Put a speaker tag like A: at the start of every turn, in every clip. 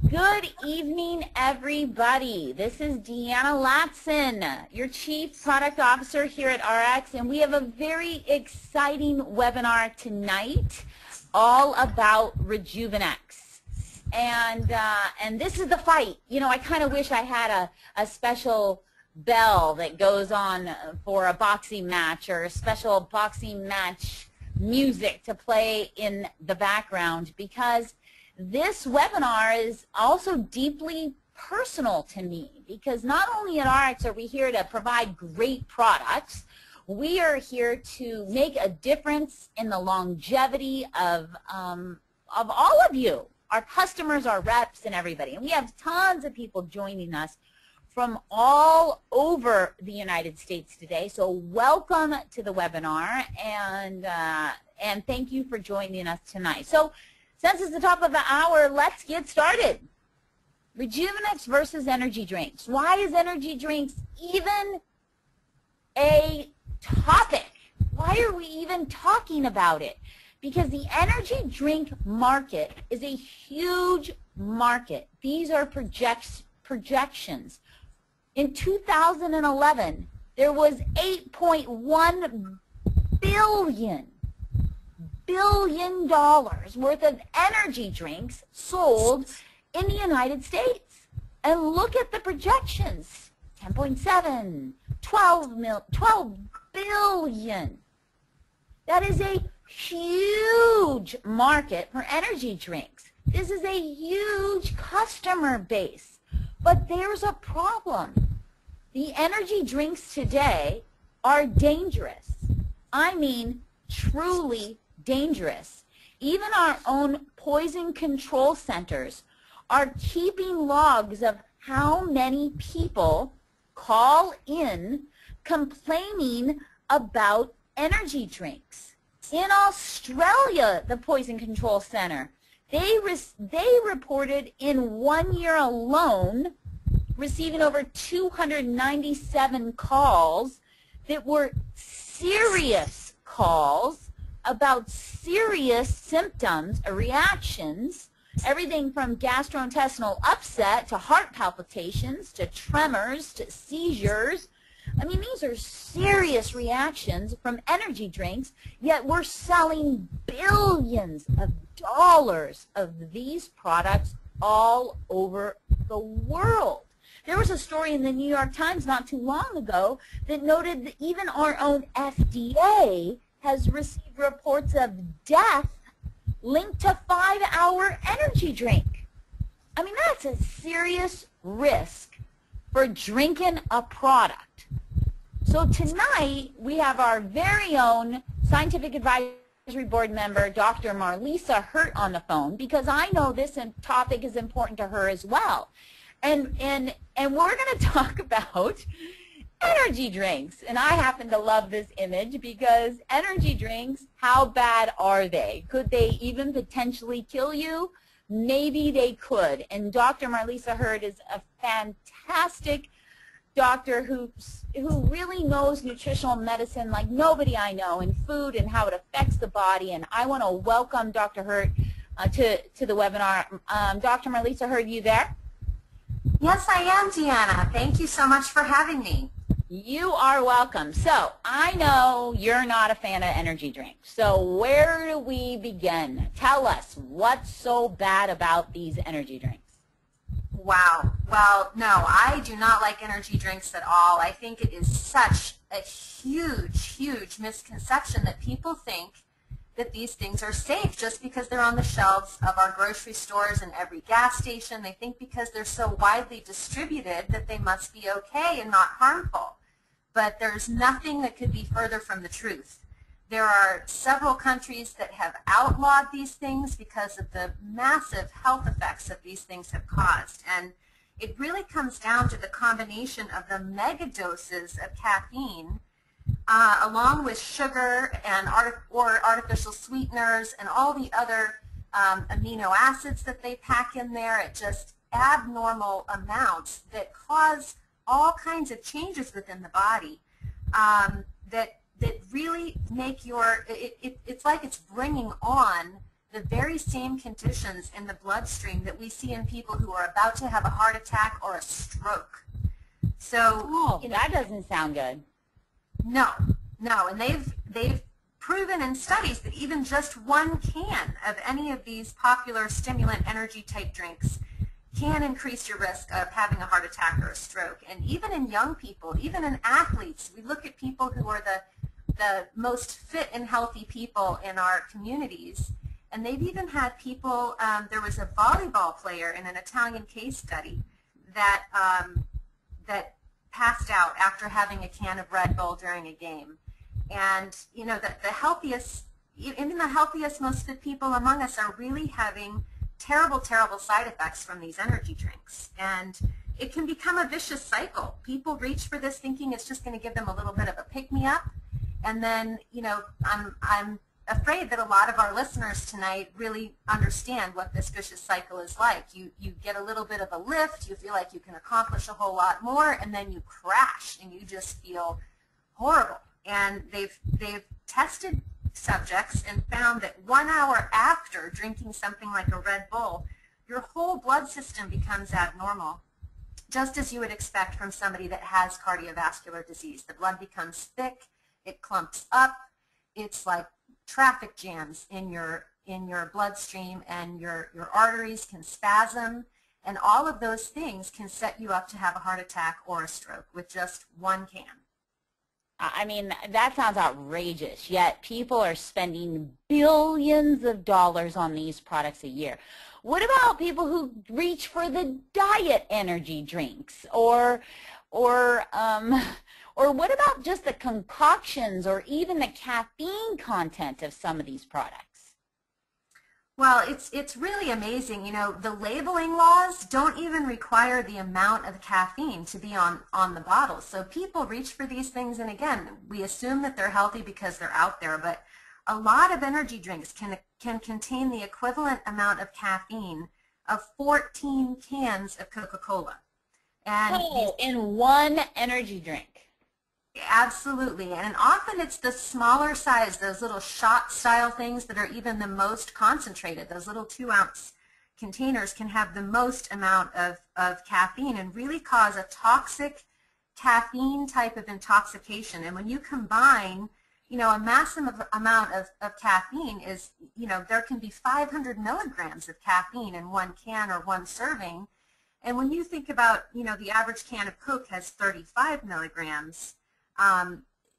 A: Good evening, everybody. This is Deanna Latson, your Chief Product Officer here at RX, and we have a very exciting webinar tonight all about Rejuveniix. And this is the fight. You know, I kind of wish I had a special bell that goes on for a boxing match, or a special boxing match music to play in the background, because this webinar is also deeply personal to me, because not only at RX are we here to provide great products, we are here to make a difference in the longevity of all of you, our customers, our reps, and everybody. And we have tons of people joining us from all over the United States today. So welcome to the webinar, and thank you for joining us tonight. So since it's the top of the hour, let's get started. Rejuveniix versus energy drinks. Why is energy drinks even a topic? Why are we even talking about it? Because the energy drink market is a huge market. These are projections. In 2011, there was $8.1 billion worth of energy drinks sold in the United States. And look at the projections. 10.7, 12 billion. That is a huge market for energy drinks. This is a huge customer base. But there's a problem. The energy drinks today are dangerous. I mean, truly dangerous. Even our own poison control centers are keeping logs of how many people call in complaining about energy drinks. In Australia, the Poison Control Center, they reported in 1 year alone receiving over 297 calls that were serious calls about serious symptoms or reactions, everything from gastrointestinal upset to heart palpitations to tremors to seizures. I mean, these are serious reactions from energy drinks, yet we're selling billions of dollars of these products all over the world. There was a story in the New York Times not too long ago that noted that even our own FDA has received reports of death linked to 5-hour energy drink. I mean, that's a serious risk for drinking a product. So tonight, we have our very own Scientific Advisory Board member, Dr. Marlisa Hurt, on the phone, because I know this topic is important to her as well. And we're going to talk about energy drinks. And I happen to love this image because energy drinks, how bad are they? Could they even potentially kill you? Maybe they could. And Dr. Marlisa Hurt is a fantastic doctor who really knows nutritional medicine like nobody I know, and food and how it affects the body. And I want to welcome Dr. Hurt to the webinar. Dr. Marlisa Hurt, you there?
B: Yes, I am, Deanna. Thank you so much for having me.
A: You are welcome. So I know you're not a fan of energy drinks. So where do we begin? Tell us, what's so bad about these energy drinks?
B: Wow. Well, no, I do not like energy drinks at all. I think it is such a huge, huge misconception that people think that these things are safe just because they're on the shelves of our grocery stores and every gas station. They think because they're so widely distributed that they must be okay and not harmful. But there's nothing that could be further from the truth. There are several countries that have outlawed these things because of the massive health effects that these things have caused. And it really comes down to the combination of the mega doses of caffeine along with sugar and artificial sweeteners and all the other amino acids that they pack in there at just abnormal amounts that cause all kinds of changes within the body that really make your, it's like it's bringing on the very same conditions in the bloodstream that we see in people who are about to have a heart attack or a stroke. So,
A: that doesn't sound good.
B: No, and they've proven in studies that even just one can of any of these popular stimulant energy type drinks can increase your risk of having a heart attack or a stroke. And even in young people, even in athletes, we look at people who are the most fit and healthy people in our communities, and they've even had people, there was a volleyball player in an Italian case study that that passed out after having a can of Red Bull during a game. And, you know, the healthiest, even the healthiest, most fit people among us are really having terrible, terrible side effects from these energy drinks. And it can become a vicious cycle. People reach for this thinking it's just going to give them a little bit of a pick-me-up. And then, you know, I'm afraid that a lot of our listeners tonight really understand what this vicious cycle is like. You get a little bit of a lift, you feel like you can accomplish a whole lot more, and then you crash and you just feel horrible. And they've tested subjects and found that 1 hour after drinking something like a Red Bull, your whole blood system becomes abnormal, just as you would expect from somebody that has cardiovascular disease. The blood becomes thick, it clumps up, it's like traffic jams in your bloodstream, and your arteries can spasm, and all of those things can set you up to have a heart attack or a stroke with just one can.
A: I mean, that sounds outrageous, yet people are spending billions of dollars on these products a year. What about people who reach for the diet energy drinks, or what about just the concoctions or even the caffeine content of some of these products?
B: Well, it's really amazing. You know, the labeling laws don't even require the amount of caffeine to be on the bottle. So people reach for these things, and again, we assume that they're healthy because they're out there, but a lot of energy drinks can contain the equivalent amount of caffeine of 14 cans of Coca-Cola. And
A: in one energy drink.
B: Absolutely, and often it's the smaller size, those little shot style things that are even the most concentrated. Those little 2-ounce containers can have the most amount of caffeine and really cause a toxic caffeine type of intoxication. And when you combine, you know, a massive amount of caffeine is, you know, there can be 500 milligrams of caffeine in one can or one serving. And when you think about, you know, the average can of Coke has 35 milligrams.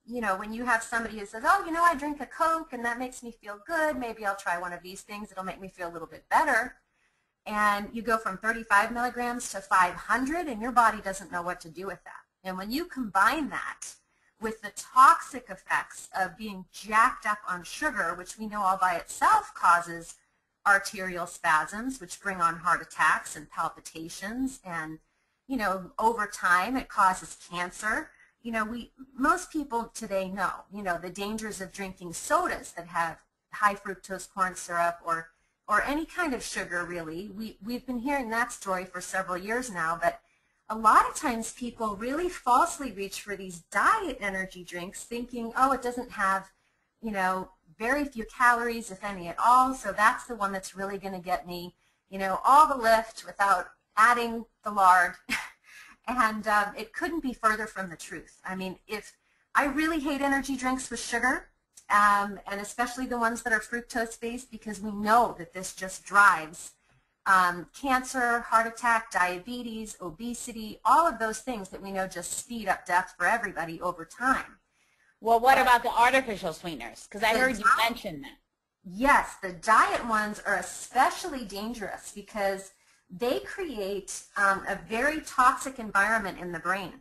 B: You know, when you have somebody who says, oh, you know, I drink a Coke and that makes me feel good, maybe I'll try one of these things, it'll make me feel a little bit better. And you go from 35 milligrams to 500 and your body doesn't know what to do with that. And when you combine that with the toxic effects of being jacked up on sugar, which we know all by itself causes arterial spasms, which bring on heart attacks and palpitations, and, you know, over time it causes cancer. You know, most people today know, you know, the dangers of drinking sodas that have high fructose corn syrup or any kind of sugar, really. We've been hearing that story for several years now, but a lot of times people really falsely reach for these diet energy drinks thinking, oh, it doesn't have, you know, very few calories, if any at all, so that's the one that's really going to get me, you know, all the lift without adding the lard. And it couldn't be further from the truth. I mean, if I really hate energy drinks with sugar, and especially the ones that are fructose-based, because we know that this just drives cancer, heart attack, diabetes, obesity, all of those things that we know just speed up death for everybody over time.
A: Well, what about the artificial sweeteners? Because I heard you mention that.
B: Yes, the diet ones are especially dangerous because they create a very toxic environment in the brain.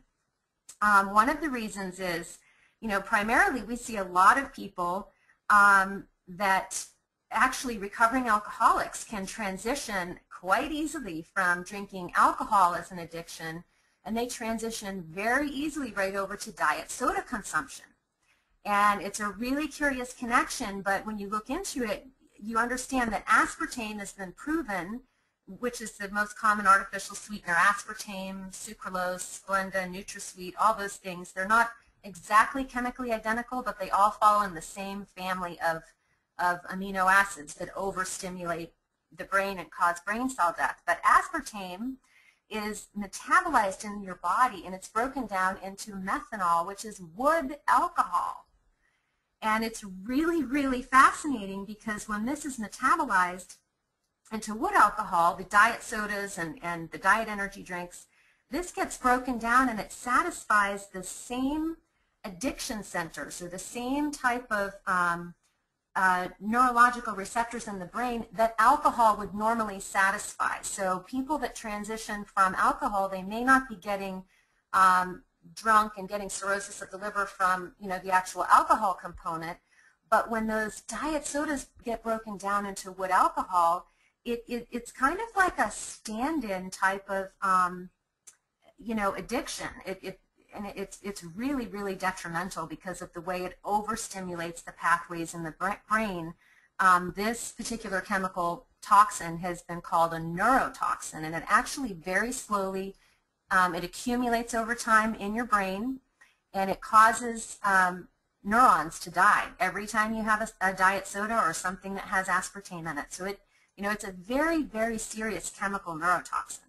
B: One of the reasons is, you know, primarily we see a lot of people that actually recovering alcoholics can transition quite easily from drinking alcohol as an addiction, and they transition very easily right over to diet soda consumption. And it's a really curious connection, but when you look into it, you understand that aspartame has been proven, which is the most common artificial sweetener, aspartame, sucralose, Splenda, NutraSweet, all those things. They're not exactly chemically identical, but they all fall in the same family of of amino acids that overstimulate the brain and cause brain cell death. But aspartame is metabolized in your body, and it's broken down into methanol, which is wood alcohol. And it's really, really fascinating because when this is metabolized into wood alcohol, the diet sodas and the diet energy drinks, this gets broken down and it satisfies the same addiction centers or the same type of neurological receptors in the brain that alcohol would normally satisfy. So people that transition from alcohol, they may not be getting drunk and getting cirrhosis of the liver from, the actual alcohol component, but when those diet sodas get broken down into wood alcohol, it's kind of like a stand-in type of addiction. It's really, really detrimental because of the way it overstimulates the pathways in the brain. This particular chemical toxin has been called a neurotoxin, and it actually very slowly, it accumulates over time in your brain, and it causes neurons to die every time you have a diet soda or something that has aspartame in it. So it's a very, very serious chemical neurotoxin.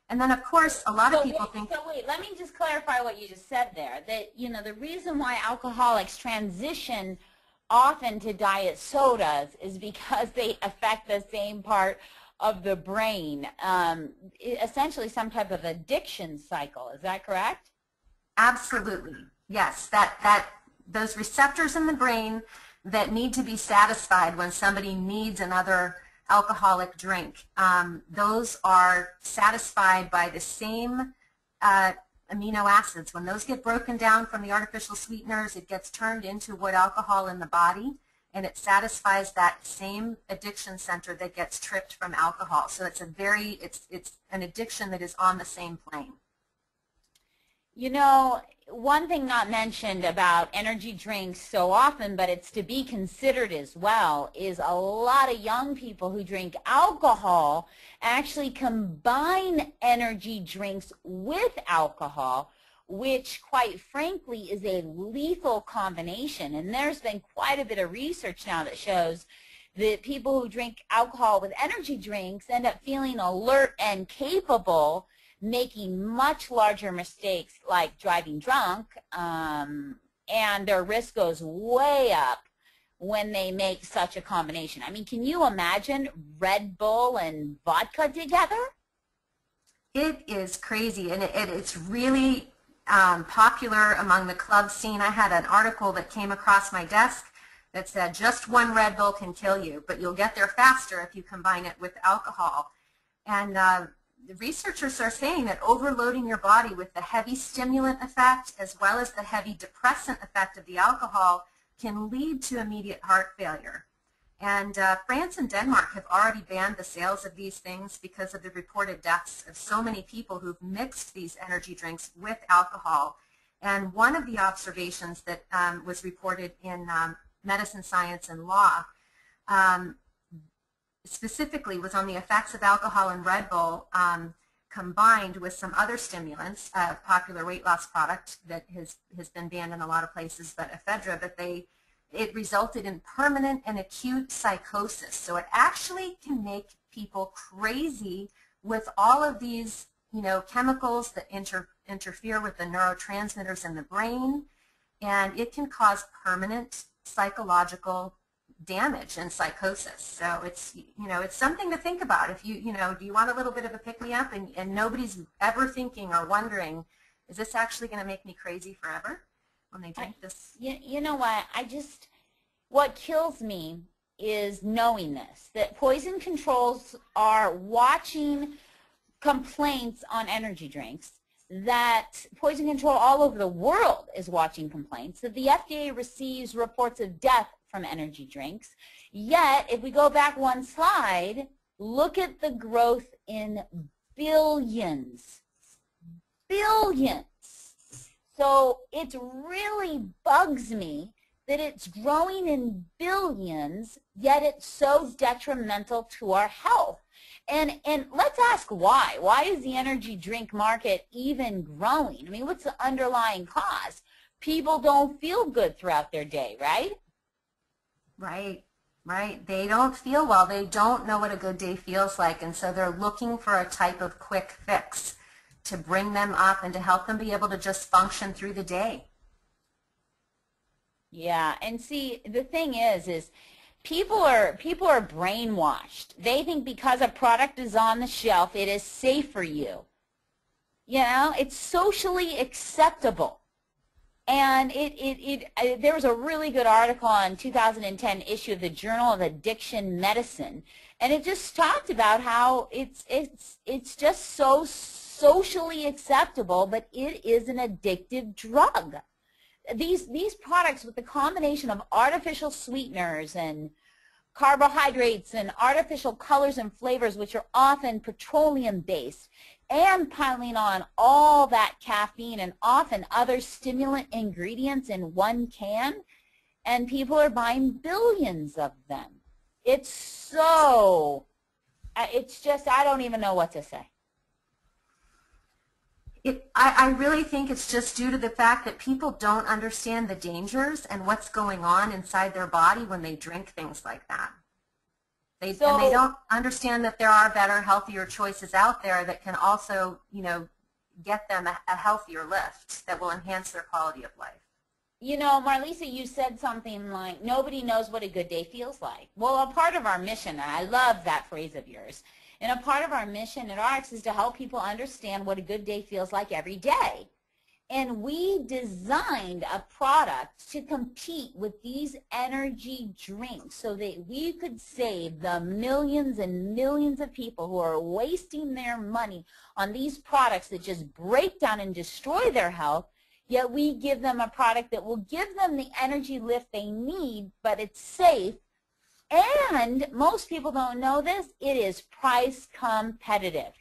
B: And then, of course, a lot of people think...
A: So wait, let me just clarify what you just said there. That, the reason why alcoholics transition often to diet sodas is because they affect the same part of the brain, essentially some type of addiction cycle. Is that correct?
B: Absolutely. Yes, those receptors in the brain that need to be satisfied when somebody needs another alcoholic drink, those are satisfied by the same amino acids. When those get broken down from the artificial sweeteners, it gets turned into wood alcohol in the body, and it satisfies that same addiction center that gets tripped from alcohol. So it's an addiction that is on the same plane.
A: One thing not mentioned about energy drinks so often, but it's to be considered as well, is a lot of young people who drink alcohol actually combine energy drinks with alcohol, which quite frankly is a lethal combination. And there's been quite a bit of research now that shows that people who drink alcohol with energy drinks end up feeling alert and capable, making much larger mistakes like driving drunk, and their risk goes way up when they make such a combination. I mean, can you imagine Red Bull and vodka together?
B: It is crazy, and it's really popular among the club scene. I had an article that came across my desk that said just one Red Bull can kill you, but you'll get there faster if you combine it with alcohol. And the researchers are saying that overloading your body with the heavy stimulant effect as well as the heavy depressant effect of the alcohol can lead to immediate heart failure. And France and Denmark have already banned the sales of these things because of the reported deaths of so many people who've mixed these energy drinks with alcohol. And one of the observations that was reported in Medicine, Science, and Law specifically was on the effects of alcohol and Red Bull combined with some other stimulants, a popular weight loss product that has been banned in a lot of places, but ephedra, but it resulted in permanent and acute psychosis. So it actually can make people crazy with all of these, chemicals that interfere with the neurotransmitters in the brain, and it can cause permanent psychological damage and psychosis. So it's something to think about. If do you want a little bit of a pick-me-up, and nobody's ever thinking or wondering, is this actually going to make me crazy forever when they drink this?
A: You know what? What kills me is knowing this, that poison controls are watching complaints on energy drinks, that poison control all over the world is watching complaints, that the FDA receives reports of death from energy drinks. Yet, if we go back one slide, look at the growth in billions. Billions. So it really bugs me that it's growing in billions, yet it's so detrimental to our health. And let's ask why. Why is the energy drink market even growing? I mean, what's the underlying cause? People don't feel good throughout their day, right?
B: Right, right. They don't feel well. They don't know what a good day feels like, and so they're looking for a type of quick fix to bring them up and to help them be able to just function through the day.
A: Yeah, and see, the thing is people are brainwashed. They think because a product is on the shelf, it is safe for you. You know, it's socially acceptable. And there was a really good article on 2010 issue of the Journal of Addiction Medicine, and it just talked about how it's just so socially acceptable, but it is an addictive drug. These products with the combination of artificial sweeteners and carbohydrates and artificial colors and flavors, which are often petroleum-based, and piling on all that caffeine and often other stimulant ingredients in one can, and people are buying billions of them. It's just, I don't even know what to say.
B: I really think it's just due to the fact that people don't understand the dangers and what's going on inside their body when they drink things like that. And they don't understand that there are better, healthier choices out there that can also, you know, get them a healthier lift that will enhance their quality of life.
A: You know, Marlisa, you said something like, nobody knows what a good day feels like. Well, a part of our mission, and I love that phrase of yours, and a part of our mission at ARX is to help people understand what a good day feels like every day. And we designed a product to compete with these energy drinks so that we could save the millions and millions of people who are wasting their money on these products that just break down and destroy their health, yet we give them a product that will give them the energy lift they need, but it's safe. And most people don't know this, it is price competitive.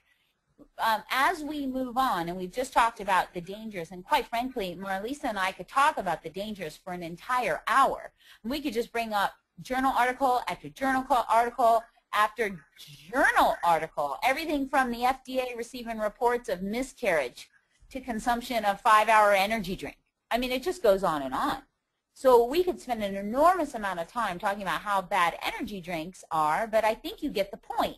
A: As we move on, and we've just talked about the dangers, and quite frankly, Marlisa and I could talk about the dangers for an entire hour. We could just bring up journal article after journal article after journal article, everything from the FDA receiving reports of miscarriage to consumption of 5-hour energy drink. I mean, it just goes on and on. So we could spend an enormous amount of time talking about how bad energy drinks are, but I think you get the point.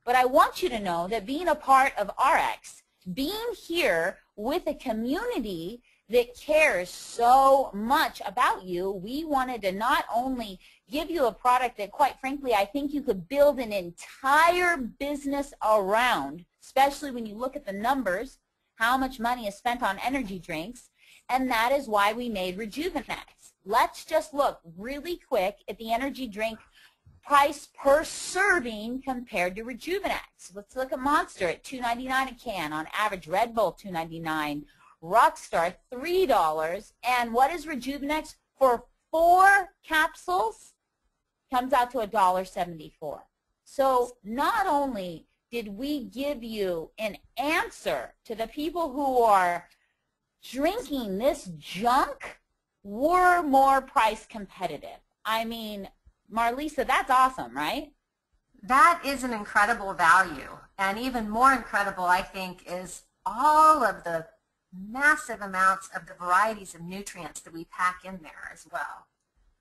A: But I want you to know that being a part of RX, being here with a community that cares so much about you, we wanted to not only give you a product that, quite frankly, I think you could build an entire business around, especially when you look at the numbers, how much money is spent on energy drinks, and that is why we made Rejuveniix. Let's just look really quick at the energy drink price per serving compared to Rejuveniix. Let's look at Monster at $2.99 a can. On average, Red Bull $2.99, Rockstar $3, and what is Rejuveniix for 4 capsules? Comes out to $1.74. So not only did we give you an answer to the people who are drinking this junk, we're more price competitive. I mean, Marlisa, that's awesome, right?
B: That is an incredible value. And even more incredible, I think, is all of the massive amounts of the varieties of nutrients that we pack in there as well.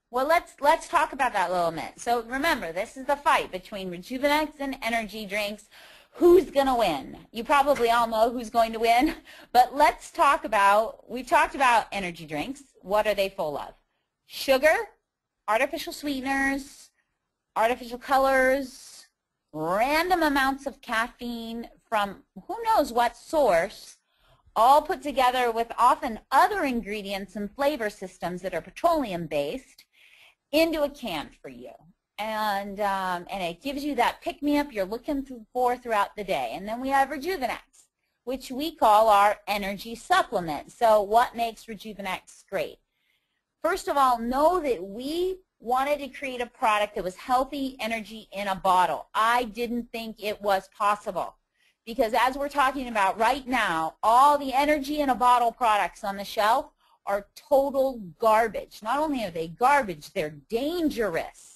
A: Well, let's talk about that a little bit. So remember, this is the fight between Rejuveniix and energy drinks. Who's going to win? You probably all know who's going to win, but let's talk about, we've talked about energy drinks. What are they full of? Sugar, artificial sweeteners, artificial colors, random amounts of caffeine from who knows what source, all put together with often other ingredients and flavor systems that are petroleum-based into a can for you. And it gives you that pick-me-up you're looking for throughout the day. And then we have Rejuveniix, which we call our energy supplement. So what makes Rejuveniix great? First of all, know that we wanted to create a product that was healthy energy in a bottle. I didn't think it was possible because as we're talking about right now, all the energy in a bottle products on the shelf are total garbage. Not only are they garbage, they're dangerous.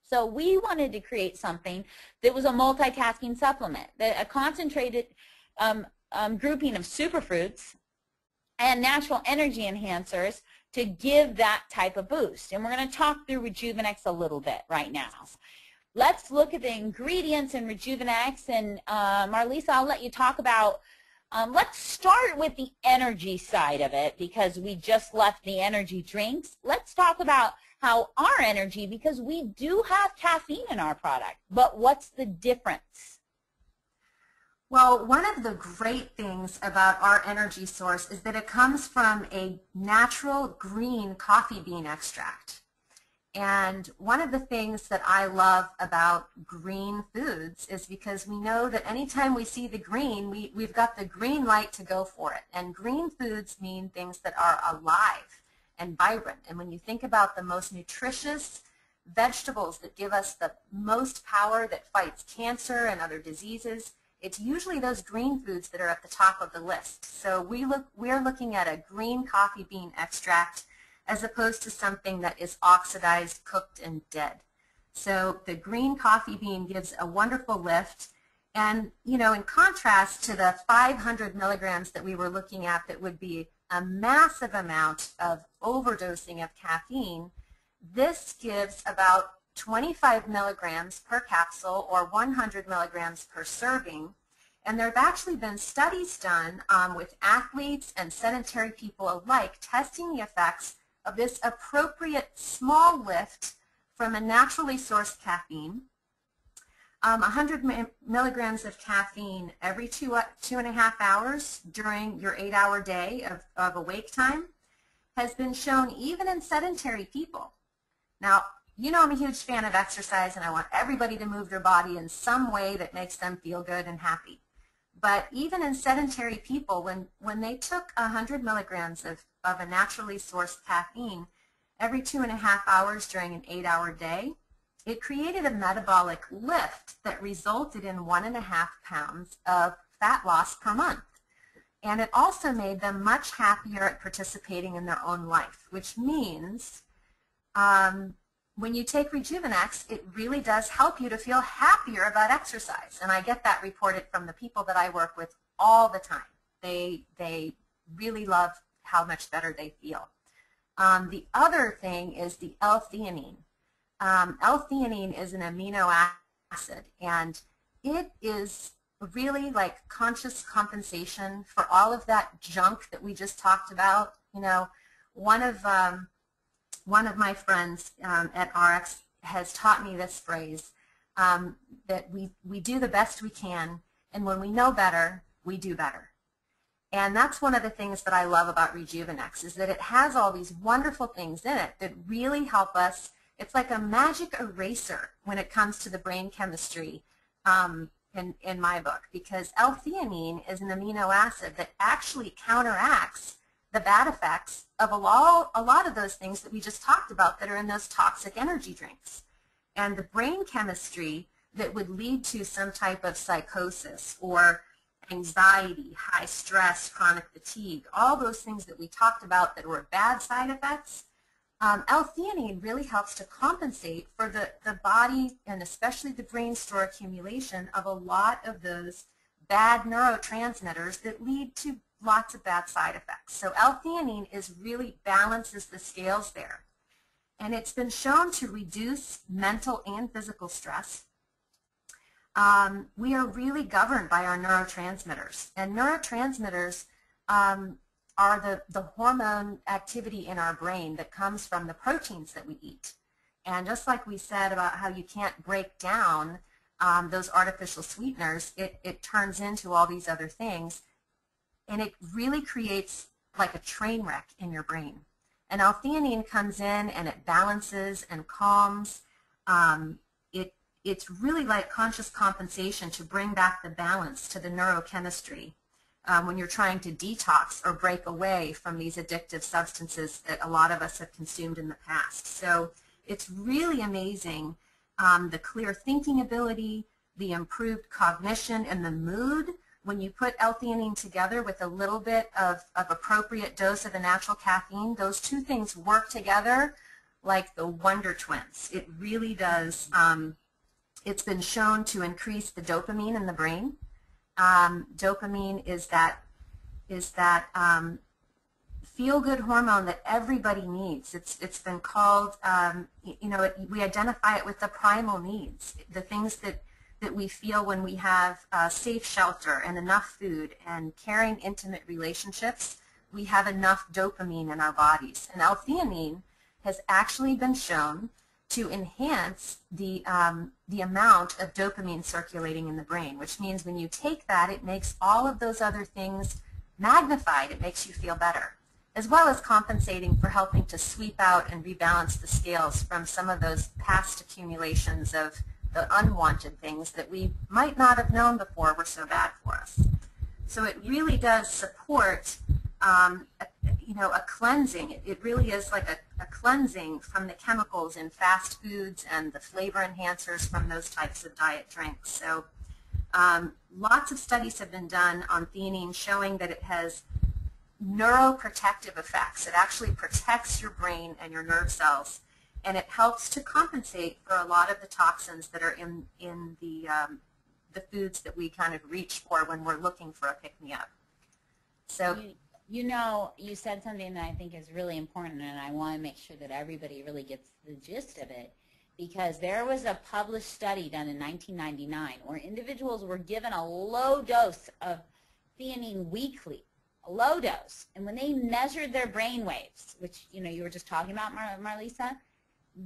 A: So we wanted to create something that was a multitasking supplement, a concentrated grouping of superfruits and natural energy enhancers to give that type of boost. And we're going to talk through Rejuveniix a little bit right now. Let's look at the ingredients in Rejuveniix, and Marlisa, I'll let you talk about, let's start with the energy side of it because we just left the energy drinks. Let's talk about how our energy, because we do have caffeine in our product, but what's the difference?
B: Well, one of the great things about our energy source is that it comes from a natural green coffee bean extract. And one of the things that I love about green foods is because we know that anytime we see the green, we've got the green light to go for it. And green foods mean things that are alive and vibrant. And when you think about the most nutritious vegetables that give us the most power, that fights cancer and other diseases, it's usually those green foods that are at the top of the list. So we're looking at a green coffee bean extract as opposed to something that is oxidized, cooked, and dead. So the green coffee bean gives a wonderful lift. And, you know, in contrast to the 500 milligrams that we were looking at that would be a massive amount of overdosing of caffeine, this gives about 25 milligrams per capsule or 100 milligrams per serving. And there have actually been studies done with athletes and sedentary people alike testing the effects of this appropriate small lift from a naturally sourced caffeine. 100 milligrams of caffeine every 2.5 hours during your 8-hour day of awake time has been shown even in sedentary people. Now, you know I'm a huge fan of exercise and I want everybody to move their body in some way that makes them feel good and happy. But even in sedentary people, when they took 100 milligrams of a naturally sourced caffeine every 2.5 hours during an 8-hour day, it created a metabolic lift that resulted in 1.5 pounds of fat loss per month. And it also made them much happier at participating in their own life, which means when you take Rejuveniix, it really does help you to feel happier about exercise. And I get that reported from the people that I work with all the time. They really love how much better they feel. The other thing is the L-theanine. L-theanine is an amino acid, and it is really like conscious compensation for all of that junk that we just talked about. You know, one of my friends at RX has taught me this phrase, that we do the best we can, and when we know better, we do better. And that's one of the things that I love about Rejuveniix, is that it has all these wonderful things in it that really help us. It's like a magic eraser when it comes to the brain chemistry in my book, because L-theanine is an amino acid that actually counteracts the bad effects of a lot of those things that we just talked about that are in those toxic energy drinks. And the brain chemistry that would lead to some type of psychosis or anxiety, high stress, chronic fatigue, all those things that we talked about that were bad side effects, L-theanine really helps to compensate for the body and especially the brain store accumulation of a lot of those bad neurotransmitters that lead to lots of bad side effects. So L-theanine really balances the scales there. And it's been shown to reduce mental and physical stress. We are really governed by our neurotransmitters. And neurotransmitters are the hormone activity in our brain that comes from the proteins that we eat. And just like we said about how you can't break down those artificial sweeteners, it turns into all these other things. And it really creates like a train wreck in your brain. And L-theanine comes in and it balances and calms. It's really like conscious compensation to bring back the balance to the neurochemistry when you're trying to detox or break away from these addictive substances that a lot of us have consumed in the past. So it's really amazing, the clear thinking ability, the improved cognition, and the mood. When you put L-theanine together with a little bit of appropriate dose of the natural caffeine, those two things work together like the Wonder Twins. It really does. It's been shown to increase the dopamine in the brain. Dopamine is that feel-good hormone that everybody needs. It's been called, we identify it with the primal needs, the things that we feel when we have safe shelter and enough food and caring, intimate relationships. We have enough dopamine in our bodies. And L-theanine has actually been shown to enhance the amount of dopamine circulating in the brain, which means when you take that, it makes all of those other things magnified. It makes you feel better, as well as compensating for helping to sweep out and rebalance the scales from some of those past accumulations of the unwanted things that we might not have known before were so bad for us. So it really does support a cleansing. It really is like a cleansing from the chemicals in fast foods and the flavor enhancers from those types of diet drinks. So lots of studies have been done on theanine showing that it has neuroprotective effects. It actually protects your brain and your nerve cells, and it helps to compensate for a lot of the toxins that are in the foods that we kind of reach for when we're looking for a pick-me-up. So,
A: you said something that I think is really important, and I want to make sure that everybody really gets the gist of it, because there was a published study done in 1999 where individuals were given a low dose of theanine weekly, a low dose, and when they measured their brain waves, which you were just talking about, Marlisa,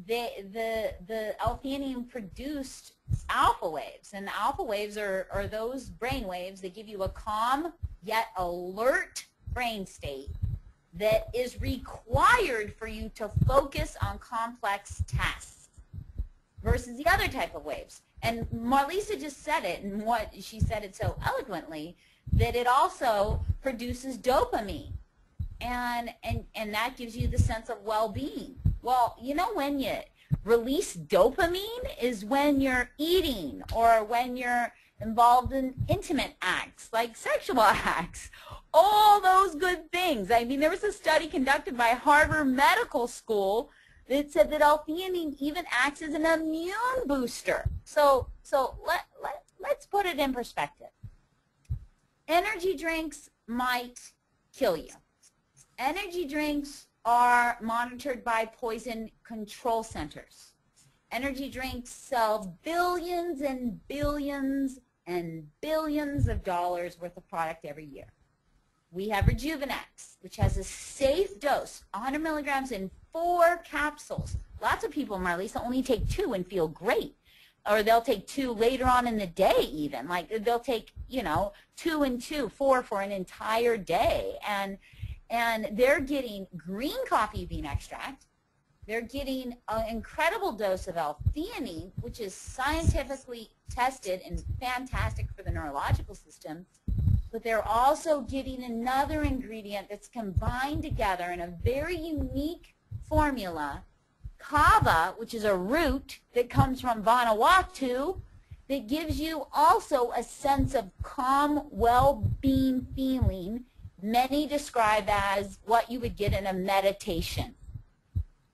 A: the L-theanine produced alpha waves, and alpha waves are those brain waves that give you a calm yet alert brain state that is required for you to focus on complex tasks versus the other type of waves. And Marlisa just said it, and she said it so eloquently, that it also produces dopamine, and that gives you the sense of well-being. Well, when you release dopamine is when you're eating or when you're involved in intimate acts, like sexual acts, all those good things. I mean, there was a study conducted by Harvard Medical School that said that L-theanine even acts as an immune booster. So let's put it in perspective. Energy drinks might kill you. Energy drinks are monitored by poison control centers. Energy drinks sell billions and billions and billions of dollars worth of product every year. We have Rejuveniix, which has a safe dose, 100 milligrams in 4 capsules. Lots of people, Marlisa, only take 2 and feel great. Or they'll take 2 later on in the day even. Like they'll take, 2 and 2, 4 for an entire day. And they're getting green coffee bean extract. They're getting an incredible dose of L-theanine, which is scientifically tested and fantastic for the neurological system. But they're also getting another ingredient that's combined together in a very unique formula, kava, which is a root that comes from Vanuatu, that gives you also a sense of calm, well-being feeling. Many describe as what you would get in a meditation.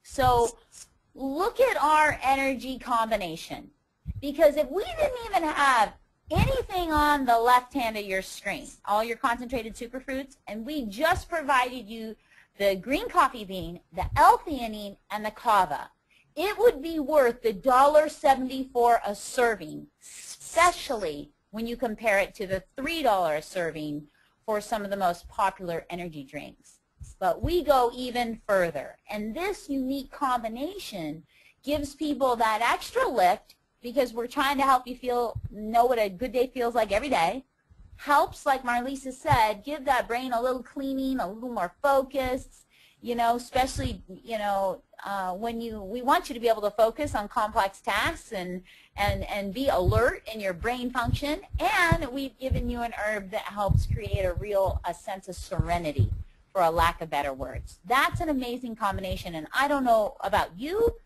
A: So look at our energy combination, because if we didn't even have anything on the left hand of your screen, all your concentrated superfruits, and we just provided you the green coffee bean, the L-theanine, and the kava, it would be worth the $1.74 a serving, especially when you compare it to the $3 a serving for some of the most popular energy drinks. But we go even further, and this unique combination gives people that extra lift, because we're trying to help you know what a good day feels like every day. Helps, like Marlisa said, give that brain a little cleaning, a little more focus, especially, when we want you to be able to focus on complex tasks and be alert in your brain function. And we've given you an herb that helps create a sense of serenity, for a lack of better words. That's an amazing combination, and I don't know about you,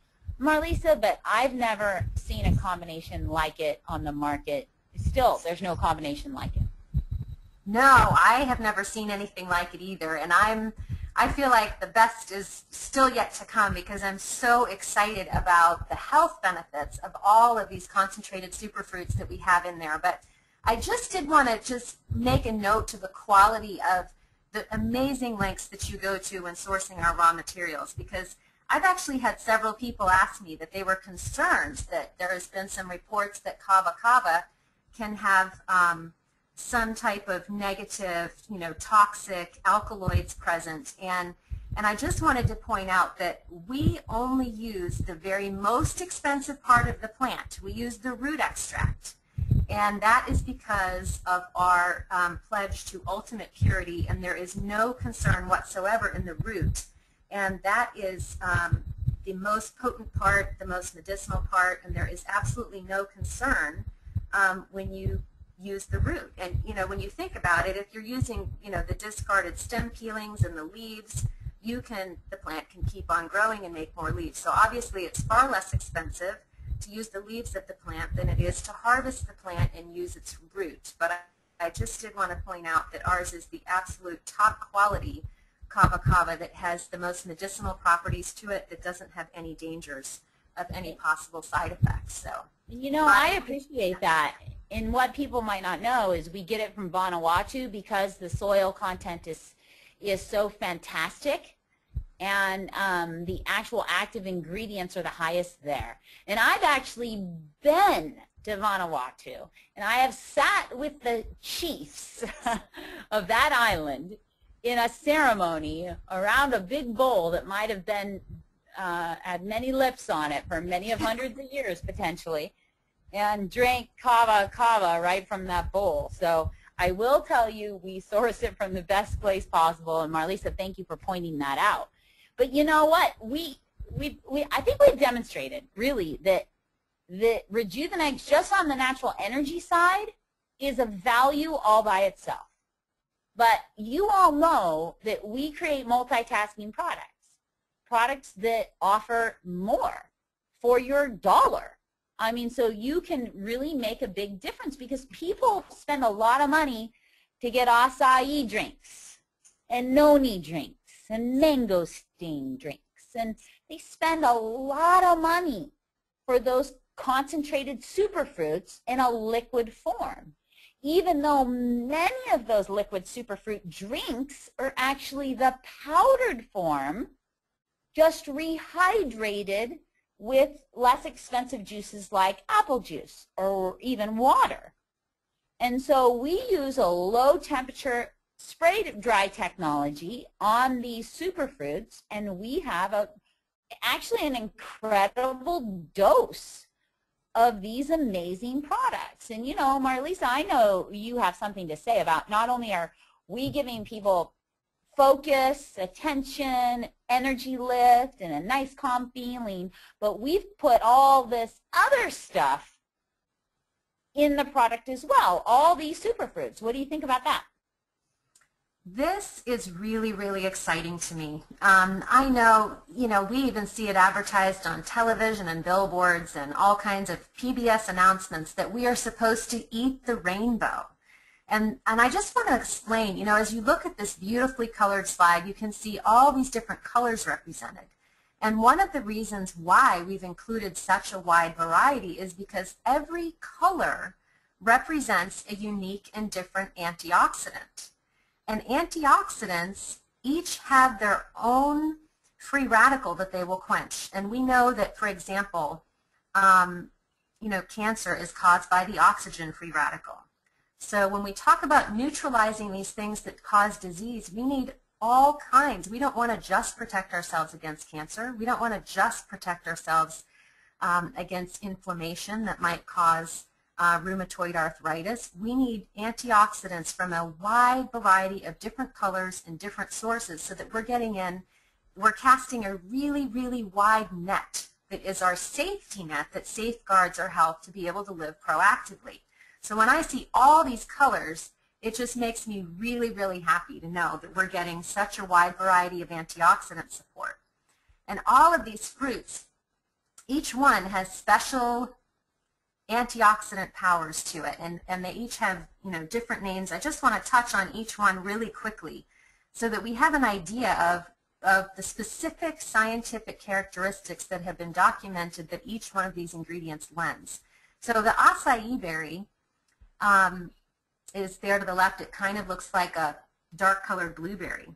A: Marlisa, but I've never seen a combination like it on the market. Still, there's no combination like it.
B: No, I have never seen anything like it either, and I feel like the best is still yet to come, because I'm so excited about the health benefits of all of these concentrated superfruits that we have in there. But I just did want to just make a note to the quality of the amazing lengths that you go to when sourcing our raw materials, because I've actually had several people ask me that they were concerned that there has been some reports that kava kava can have some type of negative, toxic alkaloids present. And I just wanted to point out that we only use the very most expensive part of the plant. We use the root extract. And that is because of our pledge to ultimate purity, and there is no concern whatsoever in the root. And that is the most potent part, the most medicinal part, and there is absolutely no concern when you use the root. And when you think about it, if you're using the discarded stem peelings and the leaves, the plant can keep on growing and make more leaves. So obviously it's far less expensive to use the leaves of the plant than it is to harvest the plant and use its root. But I just did want to point out that ours is the absolute top quality kava kava that has the most medicinal properties to it, that doesn't have any dangers of any possible side effects. So
A: I appreciate that. And what people might not know is we get it from Vanuatu because the soil content is so fantastic, and the actual active ingredients are the highest there. And I've actually been to Vanuatu, and I have sat with the chiefs of that island in a ceremony around a big bowl that might have been had many lips on it for many of hundreds of years potentially, and drank kava kava right from that bowl. So I will tell you, we source it from the best place possible, and Marlisa, thank you for pointing that out. But you know what? I think we've demonstrated really that Rejuveniix, just on the natural energy side, is a value all by itself. But you all know that we create multitasking products that offer more for your dollar. I mean, so you can really make a big difference, because people spend a lot of money to get acai drinks and noni drinks and mangosteen drinks, and they spend a lot of money for those concentrated superfruits in a liquid form, even though many of those liquid superfruit drinks are actually the powdered form, just rehydrated with less expensive juices like apple juice or even water. And so we use a low temperature spray dry technology on these superfruits, and we have actually an incredible dose of these amazing products. And Marlisa, I know you have something to say about not only are we giving people focus, attention, energy lift, and a nice calm feeling, but we've put all this other stuff in the product as well, all these superfruits. What do you think about that?
B: This is really, really exciting to me. I know, we even see it advertised on television and billboards and all kinds of PBS announcements that we are supposed to eat the rainbow. And I just want to explain, as you look at this beautifully colored slide, you can see all these different colors represented. And one of the reasons why we've included such a wide variety is because every color represents a unique and different antioxidant. And antioxidants each have their own free radical that they will quench. And we know that, for example, cancer is caused by the oxygen free radical. So when we talk about neutralizing these things that cause disease, we need all kinds. We don't want to just protect ourselves against cancer. We don't want to just protect ourselves against inflammation that might cause rheumatoid arthritis. We need antioxidants from a wide variety of different colors and different sources, so that we're casting a really, really wide net that is our safety net that safeguards our health to be able to live proactively. So when I see all these colors, it just makes me really, really happy to know that we're getting such a wide variety of antioxidant support. And all of these fruits, each one has special antioxidant powers to it, and they each have different names. I just want to touch on each one really quickly so that we have an idea of the specific scientific characteristics that have been documented that each one of these ingredients lends. So the acai berry is there to the left. It kind of looks like a dark colored blueberry.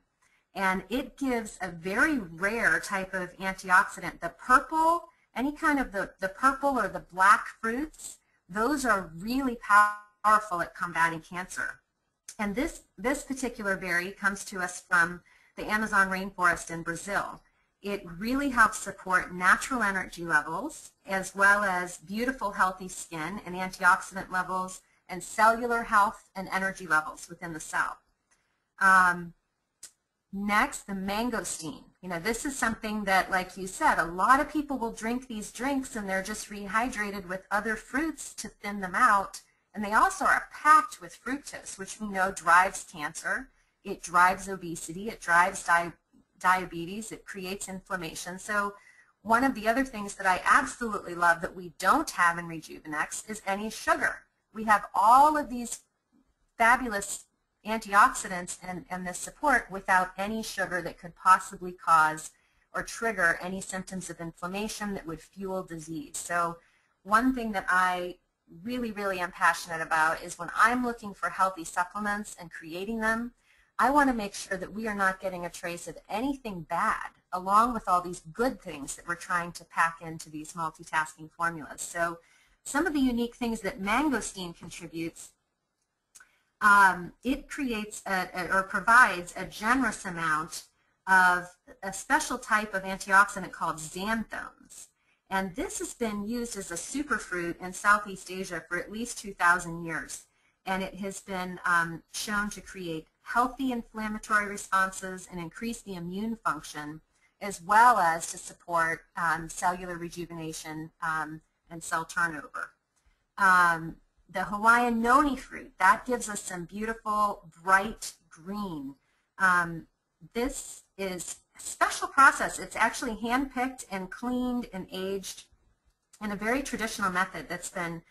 B: And it gives a very rare type of antioxidant. The purple, any kind of the purple or the black fruits, those are really powerful at combating cancer. And this particular berry comes to us from the Amazon rainforest in Brazil. It really helps support natural energy levels as well as beautiful, healthy skin and antioxidant levels and cellular health and energy levels within the cell. Next, the mangosteen. You know, this is something that, like you said, a lot of people will drink these drinks and they're just rehydrated with other fruits to thin them out. And they also are packed with fructose, which we know drives cancer. It drives obesity. It drives diabetes. It creates inflammation. So one of the other things that I absolutely love that we don't have in Rejuveniix is any sugar. We have all of these fabulous antioxidants and this support without any sugar that could possibly cause or trigger any symptoms of inflammation that would fuel disease. So one thing that I really, really am passionate about is when I'm looking for healthy supplements and creating them, I want to make sure that we are not getting a trace of anything bad along with all these good things that we're trying to pack into these multitasking formulas. So some of the unique things that mangosteen contributes, it creates or provides a generous amount of a special type of antioxidant called xanthones. And this has been used as a superfruit in Southeast Asia for at least 2,000 years. And it has been shown to create healthy inflammatory responses and increase the immune function, as well as to support cellular rejuvenation and cell turnover. The Hawaiian noni fruit, that gives us some beautiful bright green. This is a special process. It's actually hand-picked and cleaned and aged in a very traditional method that's been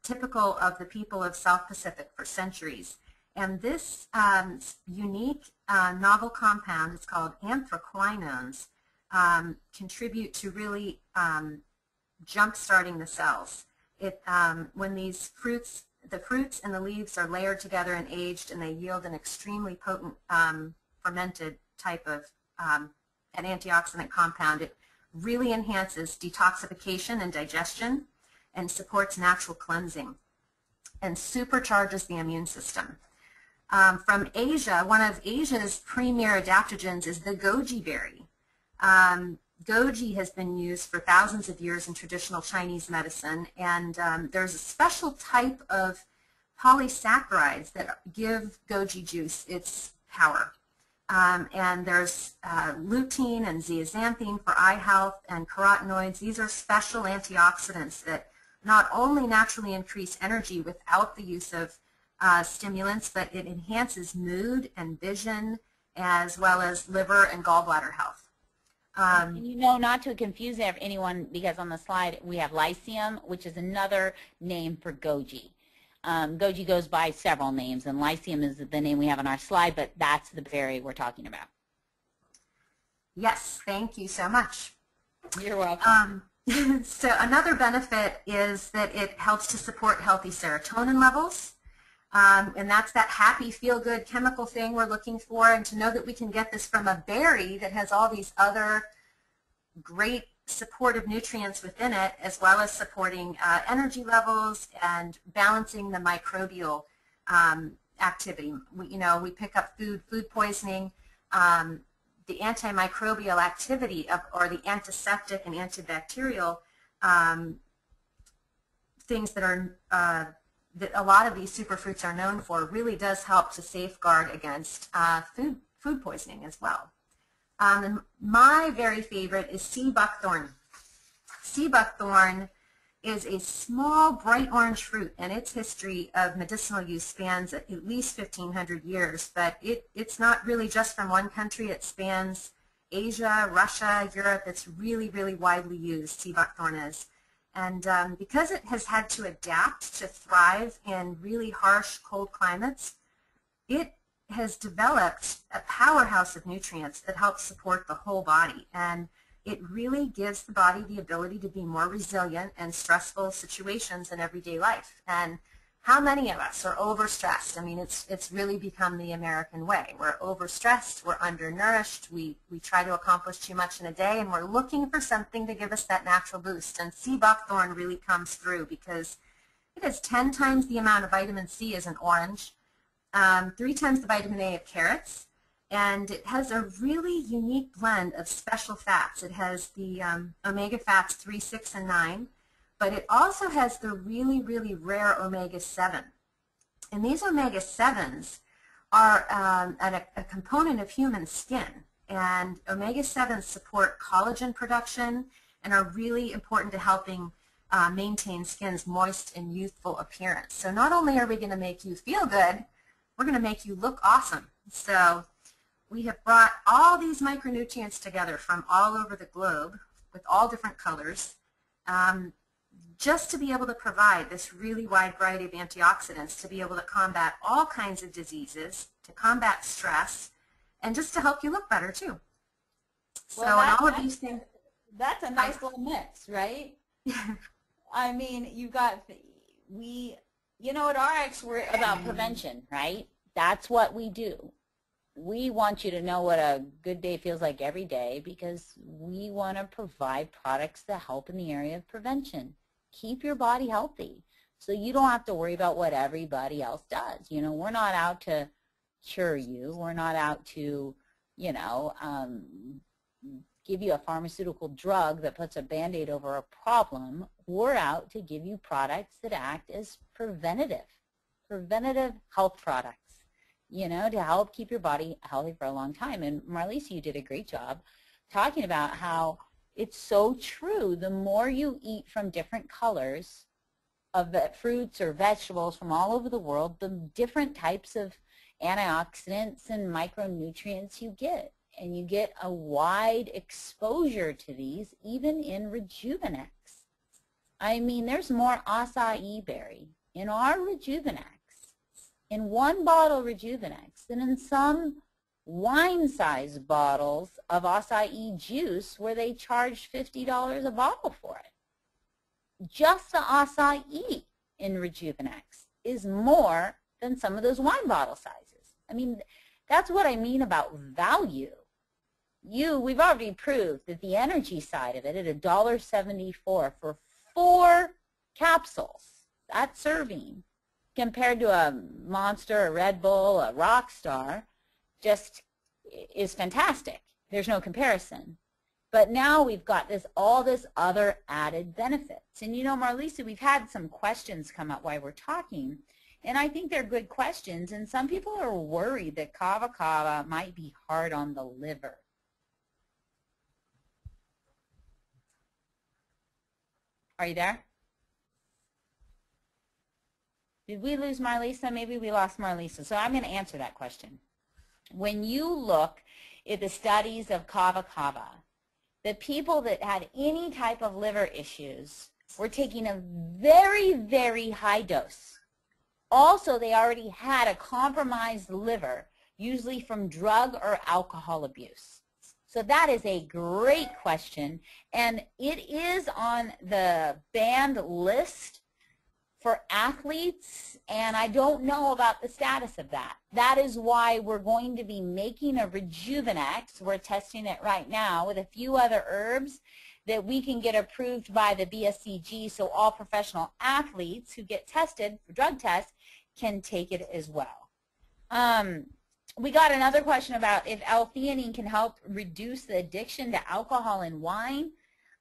B: typical of the people of South Pacific for centuries. And this unique novel compound, it's called anthraquinones, contribute to really jump-starting the cells. When these fruits, the fruits and the leaves are layered together and aged, and they yield an extremely potent fermented type of an antioxidant compound, it really enhances detoxification and digestion and supports natural cleansing and supercharges the immune system. From Asia, one of Asia's premier adaptogens is the goji berry. Goji has been used for thousands of years in traditional Chinese medicine, and there's a special type of polysaccharides that give goji juice its power. And there's lutein and zeaxanthin for eye health and carotenoids. These are special antioxidants that not only naturally increase energy without the use of stimulants, but it enhances mood and vision as well as liver and gallbladder health.
A: And you know, not to confuse anyone, because on the slide we have lycium, which is another name for goji. Goji goes by several names, and lycium is the name we have on our slide, but that's the berry we're talking about.
B: Yes, thank you so much.
A: You're welcome.
B: So another benefit is that it helps to support healthy serotonin levels. And that's that happy, feel-good chemical thing we're looking for, and to know that we can get this from a berry that has all these other great supportive nutrients within it, as well as supporting energy levels and balancing the microbial activity. We pick up food poisoning, the antimicrobial activity of, or the antiseptic and antibacterial things that are that a lot of these superfruits are known for, really does help to safeguard against food poisoning as well. And my very favorite is sea buckthorn. Sea buckthorn is a small bright orange fruit, and its history of medicinal use spans at least 1,500 years, but it's not really just from one country. It spans Asia, Russia, Europe. It's really, really widely used, sea buckthorn is. And because it has had to adapt to thrive in really harsh, cold climates, it has developed a powerhouse of nutrients that helps support the whole body. And it really gives the body the ability to be more resilient in stressful situations in everyday life. And How many of us are overstressed? I mean, it's really become the American way. We're overstressed, we're undernourished, we try to accomplish too much in a day, and we're looking for something to give us that natural boost. And sea buckthorn really comes through because it has 10 times the amount of vitamin C as an orange, 3 times the vitamin A of carrots, and it has a really unique blend of special fats. It has the omega fats 3, 6, and 9. But it also has the really, really rare omega-7. And these omega-7s are a component of human skin. And omega-7s support collagen production and are really important to helping maintain skin's moist and youthful appearance. So not only are we going to make you feel good, we're going to make you look awesome. So we have brought all these micronutrients together from all over the globe with all different colors. Just to be able to provide this really wide variety of antioxidants to be able to combat all kinds of diseases, to combat stress, and just to help you look better too.
A: Well,
B: so and all of these things.
A: That's a nice little mix, right? I mean, you got, you know, at RX we're about prevention, right? That's what we do. We want you to know what a good day feels like every day because we want to provide products that help in the area of prevention. Keep your body healthy so you don't have to worry about what everybody else does. You know, we're not out to cure you. We're not out to, you know, give you a pharmaceutical drug that puts a Band-Aid over a problem. We're out to give you products that act as preventative health products, you know, to help keep your body healthy for a long time. And Marlisa, you did a great job talking about how it's so true. The more you eat from different colors of fruits or vegetables from all over the world, the different types of antioxidants and micronutrients you get. And you get a wide exposure to these, even in Rejuveniix. I mean, there's more acai berry in our Rejuveniix, in one bottle Rejuveniix, than in some wine-sized bottles of acai juice where they charge $50 a bottle for it. Just the acai in Rejuveniix is more than some of those wine bottle sizes. I mean, that's what I mean about value. We've already proved that the energy side of it at $1.74 for 4 capsules, that serving, compared to a Monster, a Red Bull, a Rockstar, just is fantastic. There's no comparison. But now we've got all this other added benefits. And you know, Marlisa, we've had some questions come up while we're talking, and I think they're good questions. And some people are worried that kava kava might be hard on the liver. Are you there? Did we lose Marlisa? Maybe we lost Marlisa. So I'm going to answer that question. When you look at the studies of kava kava, the people that had any type of liver issues were taking a very, very high dose. Also, they already had a compromised liver, usually from drug or alcohol abuse. So that is a great question, and it is on the banned list for athletes, and I don't know about the status of that. That is why we're going to be making a Rejuveniix. We're testing it right now with a few other herbs that we can get approved by the BSCG, so all professional athletes who get tested for drug tests can take it as well. We got another question about if L-theanine can help reduce the addiction to alcohol and wine.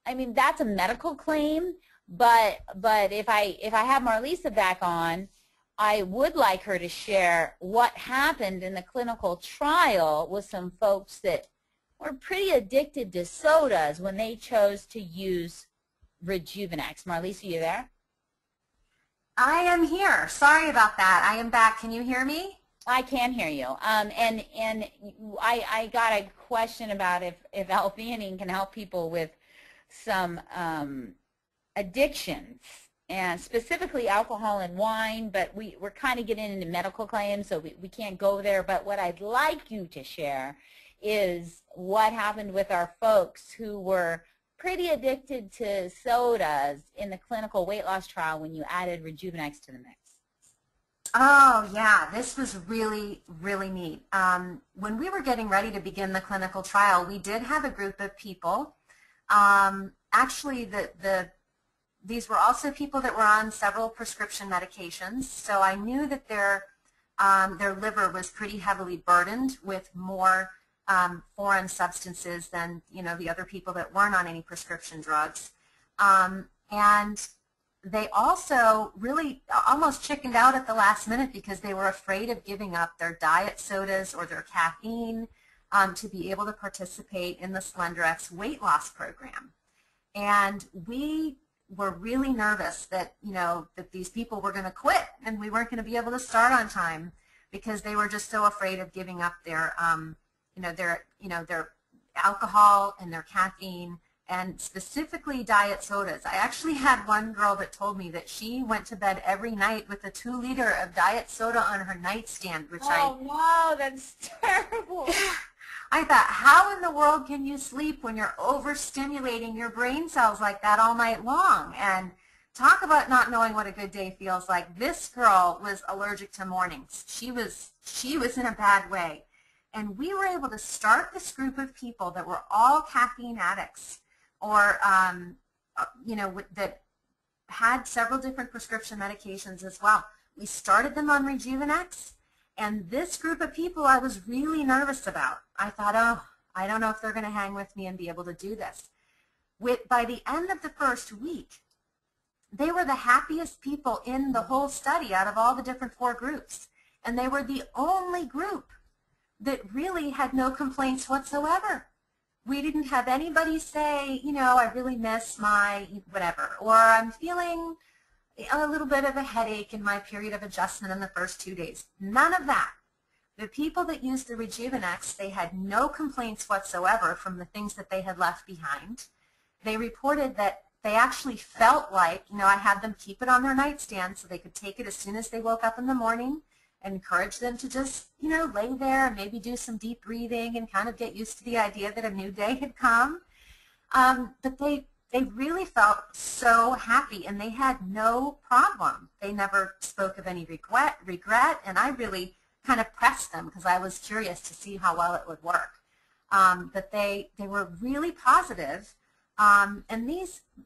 A: I mean, that's a medical claim, but if I have Marlisa back on, I would like her to share what happened in the clinical trial with some folks that were pretty addicted to sodas when they chose to use Rejuveniix. Marlisa, you there?
B: I am here. Sorry about that. I am back. Can you hear me?
A: I can hear you. And I got a question about if L-theanine can help people with some addictions, and specifically alcohol and wine, but we're kind of getting into medical claims, so we can't go there. But what I'd like you to share is what happened with our folks who were pretty addicted to sodas in the clinical weight loss trial when you added Rejuveniix to the mix.
B: Oh, yeah, this was really, really neat. When we were getting ready to begin the clinical trial, we did have a group of people. Actually, these were also people that were on several prescription medications, so I knew that their liver was pretty heavily burdened with more foreign substances than, the other people that weren't on any prescription drugs. And they also really almost chickened out at the last minute because they were afraid of giving up their diet sodas or their caffeine to be able to participate in the SlenderX weight loss program. And we were really nervous that, that these people were going to quit and we weren't going to be able to start on time because they were just so afraid of giving up their, their alcohol and their caffeine, and specifically diet sodas. I actually had one girl that told me that she went to bed every night with a 2-liter of diet soda on her nightstand, which
A: no, that's terrible.
B: I thought, how in the world can you sleep when you're overstimulating your brain cells like that all night long? And talk about not knowing what a good day feels like. This girl was allergic to mornings. She was in a bad way. And we were able to start this group of people that were all caffeine addicts, or that had several different prescription medications as well. We started them on Rejuveniix, and this group of people I was really nervous about. I thought, oh, I don't know if they're going to hang with me and be able to do this. By the end of the first week, they were the happiest people in the whole study out of all the different 4 groups, and they were the only group that really had no complaints whatsoever. We didn't have anybody say, I really miss my whatever, or I'm feeling a little bit of a headache in my period of adjustment in the first 2 days. None of that. The people that used the Rejuveniix, they had no complaints whatsoever from the things that they had left behind. They reported that they actually felt like, I had them keep it on their nightstand so they could take it as soon as they woke up in the morning, and encourage them to just, lay there and maybe do some deep breathing and kind of get used to the idea that a new day had come. But they really felt so happy, and they had no problem. They never spoke of any regret, and I really kind of pressed them because I was curious to see how well it would work. But they were really positive. And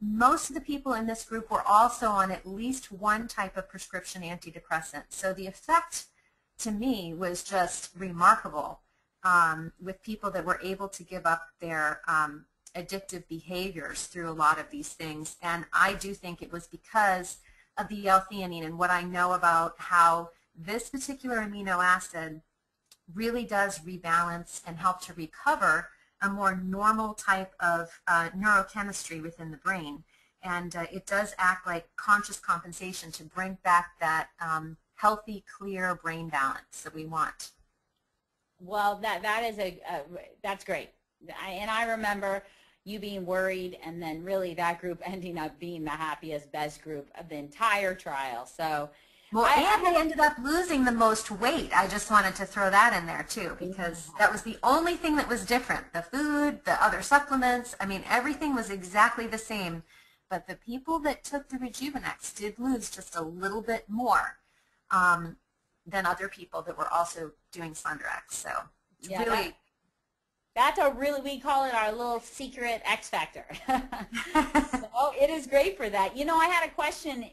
B: most of the people in this group were also on at least one type of prescription antidepressant. So the effect to me was just remarkable with people that were able to give up their addictive behaviors through a lot of these things. And I do think it was because of the L-theanine and what I know about how this particular amino acid really does rebalance and help to recover a more normal type of neurochemistry within the brain. And it does act like conscious compensation to bring back that healthy, clear brain balance that we want.
A: Well, that's great. And I remember you being worried, and then really that group ending up being the happiest, best group of the entire trial. So.
B: Well, and they ended up losing the most weight. I just wanted to throw that in there, too, because that was the only thing that was different. The food, the other supplements, I mean, everything was exactly the same. But the people that took the Rejuveniix did lose just a little bit more than other people that were also doing SlenderX. So it's really...
A: That's we call it our little secret X factor. So it is great for that. I had a question.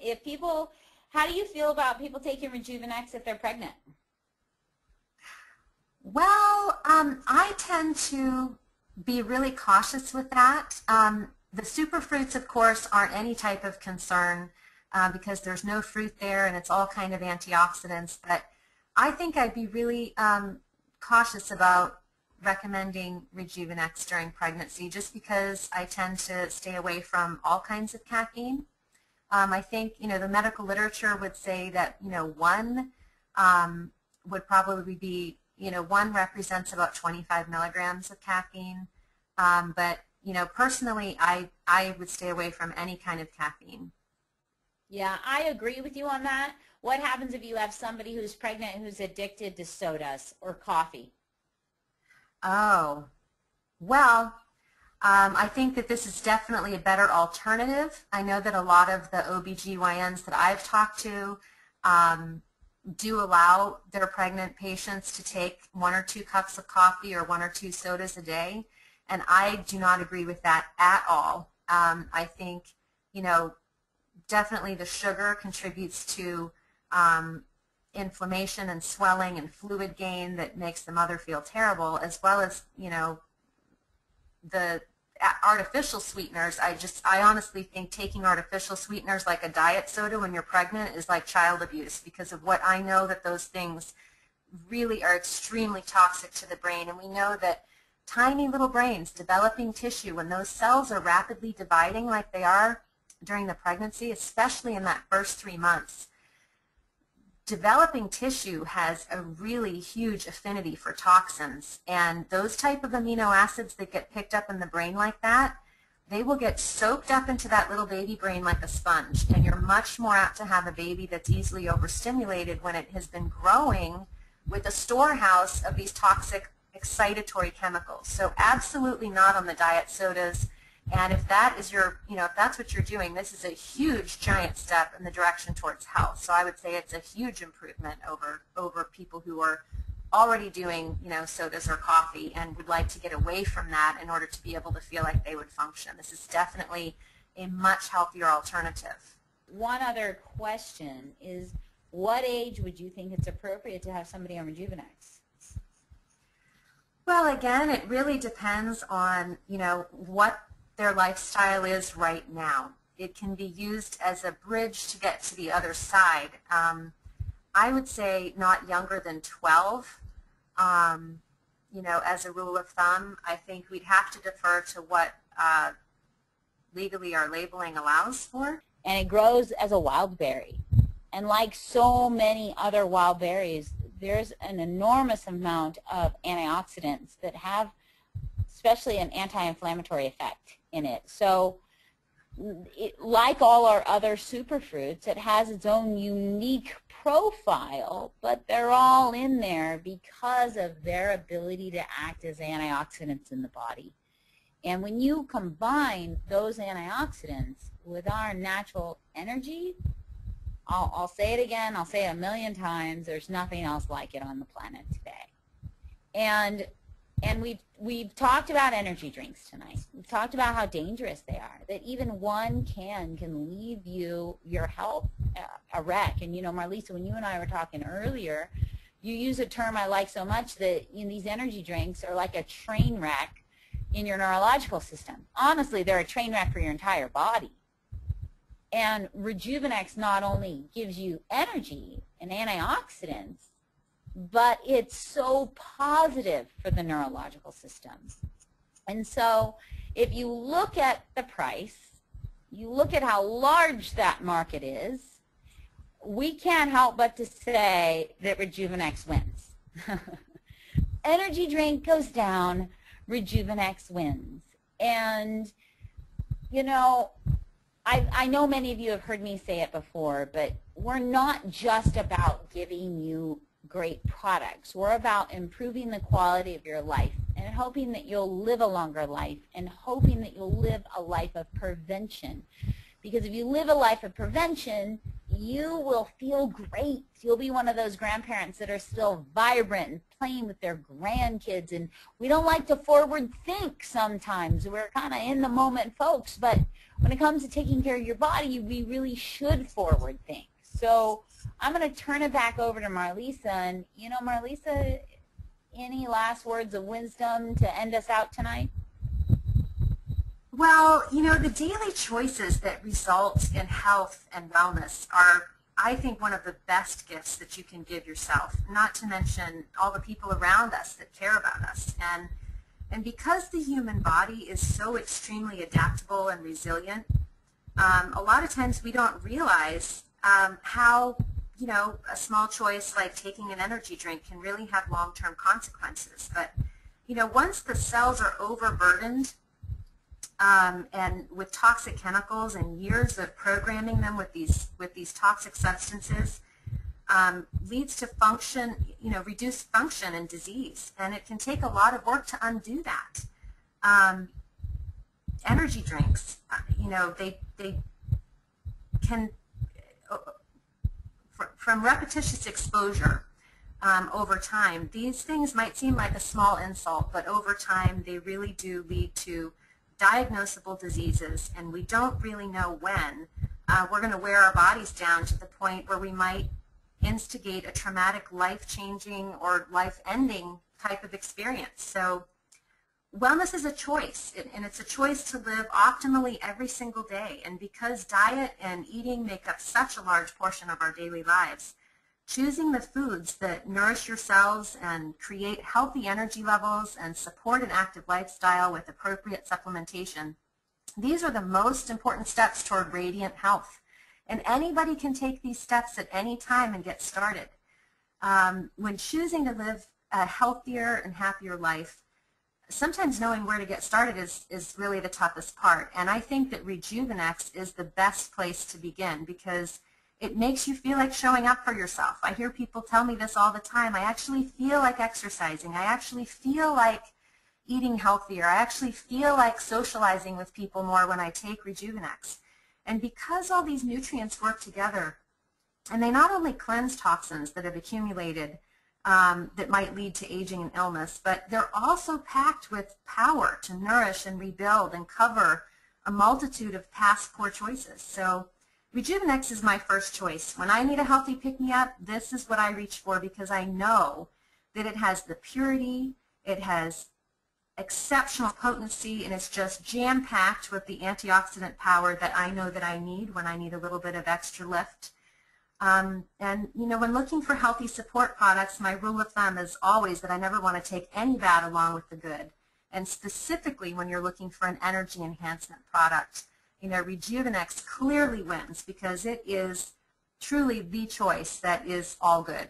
A: How do you feel about people taking Rejuveniix if they're pregnant?
B: Well, I tend to be really cautious with that. The superfruits, of course, aren't any type of concern because there's no fruit there and it's all kind of antioxidants. But I think I'd be really cautious about recommending Rejuveniix during pregnancy just because I tend to stay away from all kinds of caffeine. I think, the medical literature would say that, one would probably be, one represents about 25 milligrams of caffeine. But, personally, I would stay away from any kind of caffeine.
A: Yeah, I agree with you on that. What happens if you have somebody who's pregnant who's addicted to sodas or coffee?
B: Oh, well... I think that this is definitely a better alternative. I know that a lot of the OBGYNs that I've talked to, do allow their pregnant patients to take 1 or 2 cups of coffee or 1 or 2 sodas a day, and I do not agree with that at all. I think, you know, definitely the sugar contributes to inflammation and swelling and fluid gain that makes the mother feel terrible, as well as, you know, the artificial sweeteners. I honestly think taking artificial sweeteners like a diet soda when you're pregnant is like child abuse, because of what I know that those things really are extremely toxic to the brain. And we know that tiny little brains, developing tissue, when those cells are rapidly dividing like they are during the pregnancy, especially in that first 3 months, developing tissue has a really huge affinity for toxins, and those type of amino acids that get picked up in the brain like that, they will get soaked up into that little baby brain like a sponge, and you're much more apt to have a baby that's easily overstimulated when it has been growing with a storehouse of these toxic excitatory chemicals. So absolutely not on the diet sodas. And if that is your, you know, if that's what you're doing, this is a huge, giant step in the direction towards health. So I would say it's a huge improvement over people who are already doing, you know, sodas or coffee and would like to get away from that in order to be able to feel like they would function. This is definitely a much healthier alternative.
A: One other question is, what age would you think it's appropriate to have somebody on Rejuveniix?
B: Well, again, it really depends on, you know, what their lifestyle is right now. It can be used as a bridge to get to the other side. I would say not younger than 12, you know, as a rule of thumb. I think we'd have to defer to what legally our labeling allows for.
A: And it grows as a wild berry. And like so many other wild berries, there's an enormous amount of antioxidants that have especially an anti-inflammatory effect in it. So like all our other superfruits, it has its own unique profile, but they're all in there because of their ability to act as antioxidants in the body. And when you combine those antioxidants with our natural energy, I'll say it again, I'll say it a million times, there's nothing else like it on the planet today. And we've talked about energy drinks tonight. We've talked about how dangerous they are, that even one can leave your health a wreck. And, you know, Marlisa, when you and I were talking earlier, you use a term I like so much, that these energy drinks are like a train wreck in your neurological system. Honestly, they're a train wreck for your entire body. And Rejuveniix not only gives you energy and antioxidants, but it's so positive for the neurological system. And so if you look at the price, you look at how large that market is, we can't help but to say that Rejuveniix wins. Energy drink goes down, Rejuveniix wins. And, you know, I know many of you have heard me say it before, but we're not just about giving you great products. We're about improving the quality of your life and hoping that you'll live a longer life and hoping that you'll live a life of prevention. Because if you live a life of prevention, you will feel great. You'll be one of those grandparents that are still vibrant and playing with their grandkids. And we don't like to forward think sometimes. We're kind of in the moment folks. But when it comes to taking care of your body, we really should forward think. So I'm going to turn it back over to Marlisa. And, you know, Marlisa, any last words of wisdom to end us out tonight?
B: Well, you know, the daily choices that result in health and wellness are, I think, one of the best gifts that you can give yourself, not to mention all the people around us that care about us. And because the human body is so extremely adaptable and resilient, a lot of times we don't realize how, you know, a small choice like taking an energy drink can really have long-term consequences. But, you know, once the cells are overburdened, and with toxic chemicals and years of programming them with these toxic substances, leads to function, you know, reduced function and disease. And it can take a lot of work to undo that. Energy drinks, you know, they can from repetitious exposure over time, these things might seem like a small insult, but over time they really do lead to diagnosable diseases, and we don't really know when we're going to wear our bodies down to the point where we might instigate a traumatic, life-changing or life-ending type of experience. So wellness is a choice, and it's a choice to live optimally every single day. And because diet and eating make up such a large portion of our daily lives, choosing the foods that nourish your cells and create healthy energy levels and support an active lifestyle with appropriate supplementation, these are the most important steps toward radiant health. And anybody can take these steps at any time and get started. When choosing to live a healthier and happier life, sometimes knowing where to get started is really the toughest part. And I think that Rejuveniix is the best place to begin because it makes you feel like showing up for yourself. I hear people tell me this all the time. I actually feel like exercising. I actually feel like eating healthier. I actually feel like socializing with people more when I take Rejuveniix. And because all these nutrients work together, and they not only cleanse toxins that have accumulated that might lead to aging and illness, but they're also packed with power to nourish and rebuild and cover a multitude of past poor choices. So Rejuveniix is my first choice. When I need a healthy pick-me-up, this is what I reach for because I know that it has the purity, it has exceptional potency, and it's just jam-packed with the antioxidant power that I know that I need when I need a little bit of extra lift. And, you know, when looking for healthy support products, my rule of thumb is always that I never want to take any bad along with the good. And specifically when you're looking for an energy enhancement product, you know, Rejuveniix clearly wins because it is truly the choice that is all good.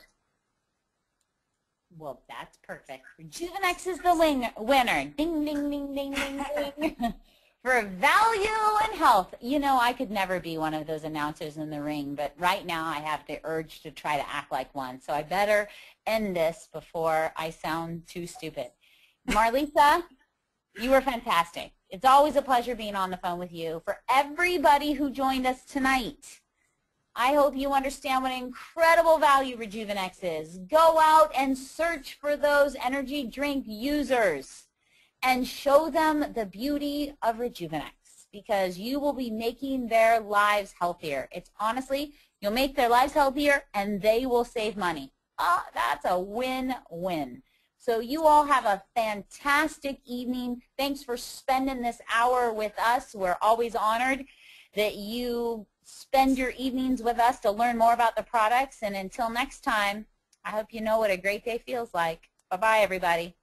A: Well, that's perfect. Rejuveniix is the winner. Ding, ding, ding, ding, ding, ding. For value and health. You know, I could never be one of those announcers in the ring, but right now I have the urge to try to act like one. So I better end this before I sound too stupid. Marlisa, you were fantastic. It's always a pleasure being on the phone with you. For everybody who joined us tonight, I hope you understand what incredible value Rejuveniix is. Go out and search for those energy drink users and show them the beauty of Rejuveniix because you will be making their lives healthier. It's honestly, you'll make their lives healthier and they will save money. That's a win-win. So you all have a fantastic evening. Thanks for spending this hour with us. We're always honored that you spend your evenings with us to learn more about the products. And until next time, I hope you know what a great day feels like. Bye-bye, everybody.